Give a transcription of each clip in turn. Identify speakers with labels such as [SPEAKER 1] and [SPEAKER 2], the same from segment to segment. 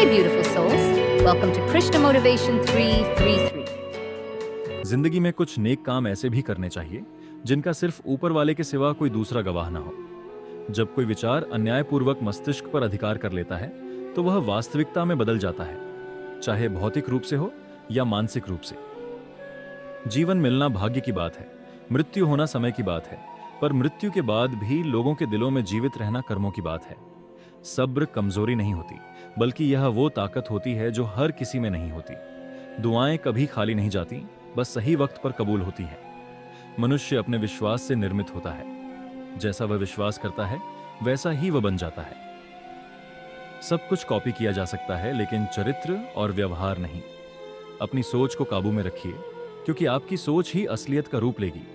[SPEAKER 1] Hey beautiful souls, welcome to Krishna Motivation 333.
[SPEAKER 2] जिंदगी में कुछ नेक काम ऐसे भी करने चाहिए जिनका सिर्फ ऊपर वाले के सिवा कोई दूसरा गवाह ना हो। जब कोई विचार अन्यायपूर्वक मस्तिष्क पर अधिकार कर लेता है तो वह वास्तविकता में बदल जाता है, चाहे भौतिक रूप से हो या मानसिक रूप से। जीवन मिलना भाग्य की बात है, मृत्यु होना समय की बात है, पर मृत्यु के बाद भी लोगों के दिलों में जीवित रहना कर्मों की बात है। सब्र कमजोरी नहीं होती, बल्कि यह वो ताकत होती है जो हर किसी में नहीं होती। दुआएं कभी खाली नहीं जाती, बस सही वक्त पर कबूल होती हैं। मनुष्य अपने विश्वास से निर्मित होता है, जैसा वह विश्वास करता है वैसा ही वह बन जाता है। सब कुछ कॉपी किया जा सकता है, लेकिन चरित्र और व्यवहार नहीं। अपनी सोच को काबू में रखिए, क्योंकि आपकी सोच ही असलियत का रूप लेगी।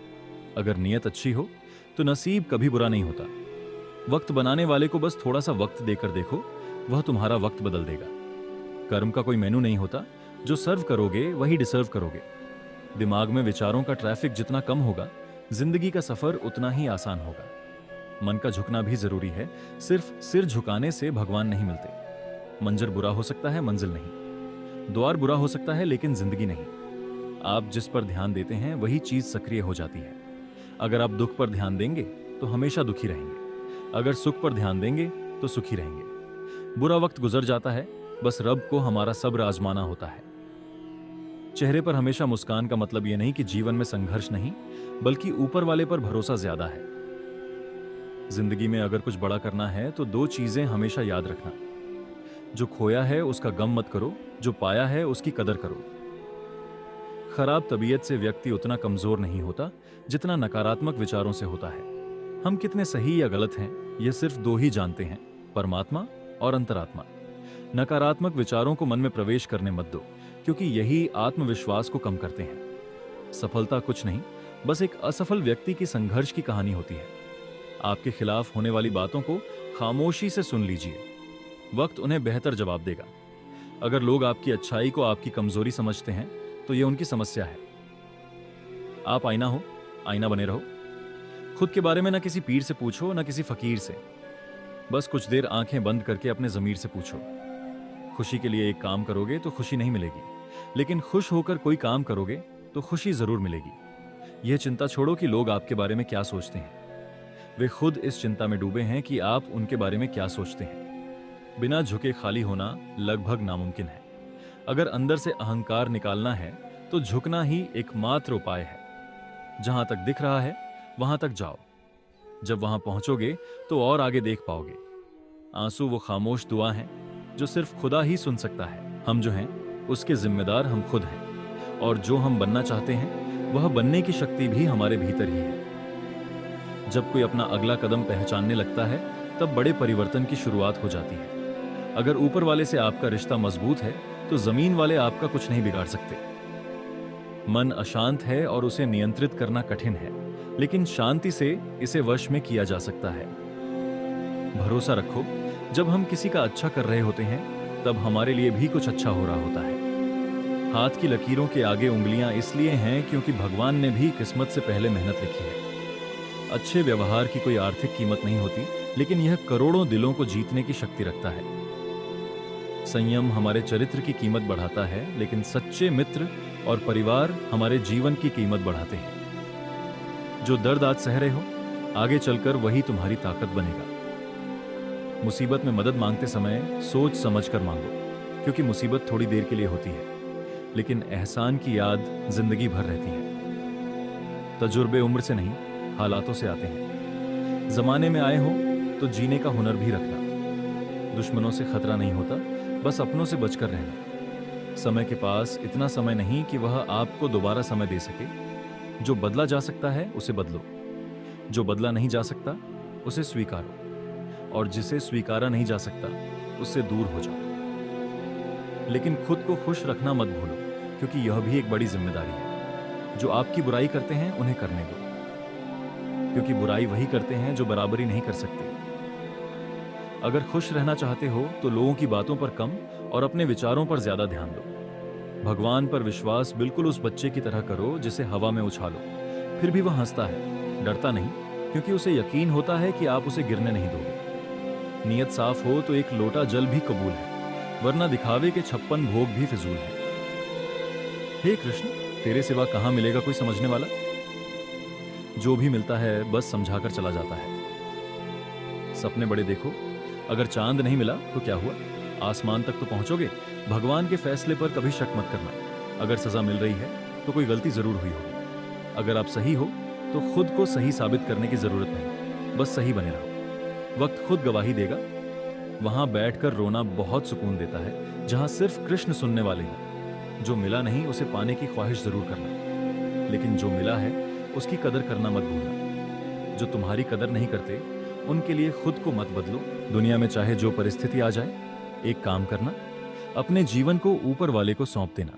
[SPEAKER 2] अगर नीयत अच्छी हो तो नसीब कभी बुरा नहीं होता। वक्त बनाने वाले को बस थोड़ा सा वक्त देकर देखो, वह तुम्हारा वक्त बदल देगा। कर्म का कोई मेनू नहीं होता, जो सर्व करोगे वही डिसर्व करोगे। दिमाग में विचारों का ट्रैफिक जितना कम होगा, जिंदगी का सफर उतना ही आसान होगा। मन का झुकना भी जरूरी है, सिर्फ सिर झुकाने से भगवान नहीं मिलते। मंजर बुरा हो सकता है, मंजिल नहीं। द्वार बुरा हो सकता है, लेकिन जिंदगी नहीं। आप जिस पर ध्यान देते हैं वही चीज सक्रिय हो जाती है। अगर आप दुख पर ध्यान देंगे तो हमेशा दुखी रहेंगे, अगर सुख पर ध्यान देंगे तो सुखी रहेंगे। बुरा वक्त गुजर जाता है, बस रब को हमारा सब्र आजमाना होता है। चेहरे पर हमेशा मुस्कान का मतलब यह नहीं कि जीवन में संघर्ष नहीं, बल्कि ऊपर वाले पर भरोसा ज्यादा है। जिंदगी में अगर कुछ बड़ा करना है तो दो चीजें हमेशा याद रखना। जो खोया है उसका गम मत करो, जो पाया है उसकी कदर करो। खराब तबीयत से व्यक्ति उतना कमजोर नहीं होता जितना नकारात्मक विचारों से होता है। हम कितने सही या गलत हैं यह सिर्फ दो ही जानते हैं, परमात्मा और अंतरात्मा। नकारात्मक विचारों को मन में प्रवेश करने मत दो, क्योंकि यही आत्मविश्वास को कम करते हैं। सफलता कुछ नहीं, बस एक असफल व्यक्ति की संघर्ष की कहानी होती है। आपके खिलाफ होने वाली बातों को खामोशी से सुन लीजिए, वक्त उन्हें बेहतर जवाब देगा। अगर लोग आपकी अच्छाई को आपकी कमजोरी समझते हैं तो यह उनकी समस्या है। आप आईना हो, आईना बने रहो। खुद के बारे में ना किसी पीर से पूछो, ना किसी फकीर से। बस कुछ देर आंखें बंद करके अपने ज़मीर से पूछो। खुशी के लिए एक काम करोगे तो खुशी नहीं मिलेगी, लेकिन खुश होकर कोई काम करोगे तो खुशी जरूर मिलेगी। यह चिंता छोड़ो कि लोग आपके बारे में क्या सोचते हैं। वे खुद इस चिंता में डूबे हैं कि आप उनके बारे में क्या सोचते हैं। बिना झुके खाली होना लगभग नामुमकिन है। अगर अंदर से अहंकार निकालना है तो झुकना ही एकमात्र उपाय है। जहां तक दिख रहा है वहां तक जाओ। जब वहां पहुंचोगे तो और आगे देख पाओगे। आंसू वो खामोश दुआ है जो सिर्फ खुदा ही सुन सकता है। हम जो हैं उसके जिम्मेदार हम खुद हैं, और जो हम बनना चाहते हैं वह बनने की शक्ति भी हमारे भीतर ही है। जब कोई अपना अगला कदम पहचानने लगता है तब बड़े परिवर्तन की शुरुआत हो जाती है। अगर ऊपर वाले से आपका रिश्ता मजबूत है तो जमीन वाले आपका कुछ नहीं बिगाड़ सकते। मन अशांत है और उसे नियंत्रित करना कठिन है, लेकिन शांति से इसे वश में किया जा सकता है। भरोसा रखो, जब हम किसी का अच्छा कर रहे होते हैं तब हमारे लिए भी कुछ अच्छा हो रहा होता है। हाथ की लकीरों के आगे उंगलियां इसलिए हैं क्योंकि भगवान ने भी किस्मत से पहले मेहनत लिखी है। अच्छे व्यवहार की कोई आर्थिक कीमत नहीं होती, लेकिन यह करोड़ों दिलों को जीतने की शक्ति रखता है। संयम हमारे चरित्र की कीमत बढ़ाता है, लेकिन सच्चे मित्र और परिवार हमारे जीवन की कीमत बढ़ाते हैं। जो दर्द आज सह रहे हो, आगे चलकर वही तुम्हारी ताकत बनेगा। मुसीबत में मदद मांगते समय सोच समझकर मांगो, क्योंकि मुसीबत थोड़ी देर के लिए होती है, लेकिन एहसान की याद जिंदगी भर रहती है। तजुर्बे उम्र से नहीं, हालातों से आते हैं। जमाने में आए हो तो जीने का हुनर भी रखना। दुश्मनों से खतरा नहीं होता, बस अपनों से बचकर रहना। समय के पास इतना समय नहीं कि वह आपको दोबारा समय दे सके। जो बदला जा सकता है उसे बदलो, जो बदला नहीं जा सकता उसे स्वीकारो, और जिसे स्वीकारा नहीं जा सकता उससे दूर हो जाओ। लेकिन खुद को खुश रखना मत भूलो, क्योंकि यह भी एक बड़ी जिम्मेदारी है। जो आपकी बुराई करते हैं उन्हें करने दो, क्योंकि बुराई वही करते हैं जो बराबरी नहीं कर सकते। अगर खुश रहना चाहते हो तो लोगों की बातों पर कम और अपने विचारों पर ज्यादा ध्यान दो। भगवान पर विश्वास बिल्कुल उस बच्चे की तरह करो जिसे हवा में उछालो, फिर भी वह हंसता है, डरता नहीं, क्योंकि उसे यकीन होता है कि आप उसे गिरने नहीं दोगे। नीयत साफ हो तो एक लोटा जल भी कबूल है, वरना दिखावे के 56 भोग भी फिजूल हैं। हे कृष्ण, तेरे सिवा कहां मिलेगा कोई समझने वाला? जो भी मिलता है बस समझाकर चला जाता है। सपने बड़े देखो, अगर चांद नहीं मिला तो क्या हुआ, आसमान तक तो पहुंचोगे। भगवान के फैसले पर कभी शक मत करना। अगर सजा मिल रही है तो कोई गलती जरूर हुई होगी। अगर आप सही हो तो खुद को सही साबित करने की जरूरत नहीं, बस सही बने रहो। वक्त खुद गवाही देगा। वहां बैठकर रोना बहुत सुकून देता है, जहां सिर्फ कृष्ण सुनने वाले हैं। जो मिला नहीं उसे पाने की ख्वाहिश जरूर करना, लेकिन जो मिला है उसकी कदर करना मत भूलना। जो तुम्हारी कदर नहीं करते उनके लिए खुद को मत बदलो। दुनिया में चाहे जो परिस्थिति आ जाए, एक काम करना, अपने जीवन को ऊपर वाले को सौंप देना।